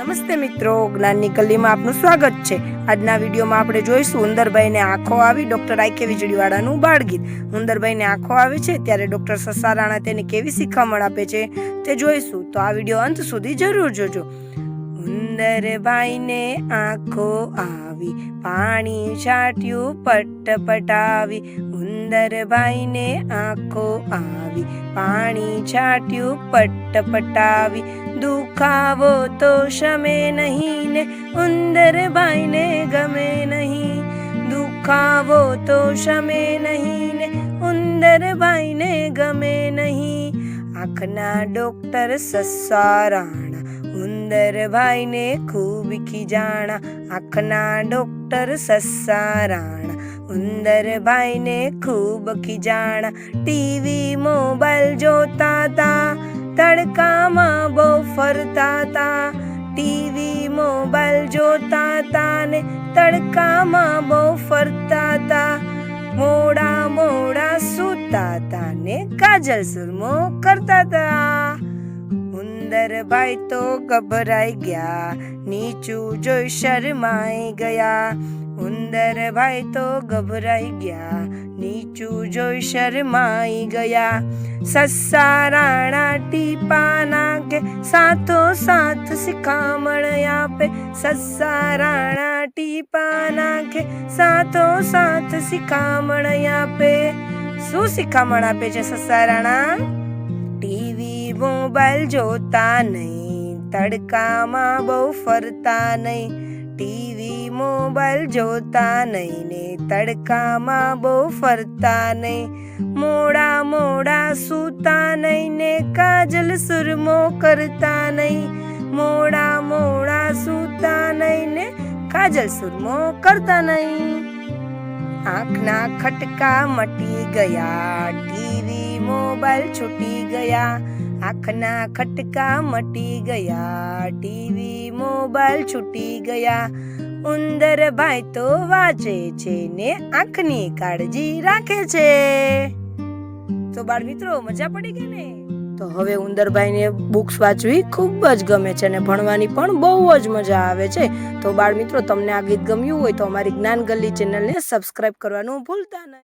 નમસ્તે મિત્રો, જ્ઞાનની ગલીમાં આપનું સ્વાગત છે। આજના વિડીયોમાં આપણે જોઈશું ઉંદરભાઈને આંખો આવી ડોક્ટર આઈ.કે. વીજળીવાળાનું બાળગીત। ઉંદરભાઈને આંખો આવે છે ત્યારે ડોક્ટર સસા રાણા તેને કેવી શિખામણ આપે છે તે જોઈશું, તો આ વિડીયો અંત સુધી જરૂર જોજો। ઉંદરભાઈને આંખો આવી, પાણી છાટ્યું પટપટાવી। ઉંદરભાઈને આંખો આવી, પાણી છાટ્યું પટપટાવી। દુખાવો તો શમે નહીં ને ઉંદરભાઈને ગમે નહીં। દુખાવો તો શમે નહીં ને ઉંદરભાઈને ગમે નહીં। આંખના ડોક્ટર સસા રાણા ઉંદરભાઈને ખૂબ ખીજાણા। આંખના ડોક્ટર સસા રાણા ઉંદરભાઈને ખૂબ ખીજાણા। ટીવી મોબાઈલ જોતા તા, તડકામાં બહુ ફરતા તા। ટીવી મોબાઈલ જોતા તા ને તડકામાં બહુ ફરતા તા। મોડા મોડા સૂતા તા ને કાજલ સુરમો કરતા તા। ઉંદરભાઈ તો ગભરાઈ ગયા, નીચું જોઈ શરમાઈ ગયા। ઉંદરભાઈ તો ગભરાઈ ગયા, નીચું જોઈ શરમાઈ ગયા। સસા રાણા ટીપા નાખે, સાથો સાથ શિખામણ આપે। સસા રાણા ટીપા નાખે, સાથો સાથ શિખામણ આપે। શું શિખામણ આપે છે સસા રાણા? ટીવી મોબાઈલ જોતા નહીં, તડકામાં બહુ ફરતા નહીં। ટીવી મોબાઈલ જોતા નહીં ને તડકામાં બહુ ફરતા નહીં। મોડા મોડા સૂતા નહીં ને કાજલ સુરમો કરતા નહીં। મોડા મોડા સૂતા નહીં ને કાજલ સુરમો કરતા નહીં। આંખના ખટકા મટી ગયા, ટીવી મોબાઈલ છૂટી ગયા। આંખના ખટકા મટી ગયા, ટીવી મોબાઈલ છૂટી ગયા। ઉંદરભાઈ તો વાંચે છે ને આંખની કાળજી રાખે છે। તો બાળ મિત્રો, મજા પડી ગઈ ને? તો હવે ઉંદરભાઈને બુક્સ વાંચવી ખૂબ જ ગમે છે અને ભણવાની પણ બહુ જ મજા આવે છે। તો બાળ મિત્રો, તમને આ ગીત ગમ્યું હોય તો અમારી જ્ઞાન ગલી ચેનલને સબસ્ક્રાઇબ કરવાનું ભૂલતા નહીં।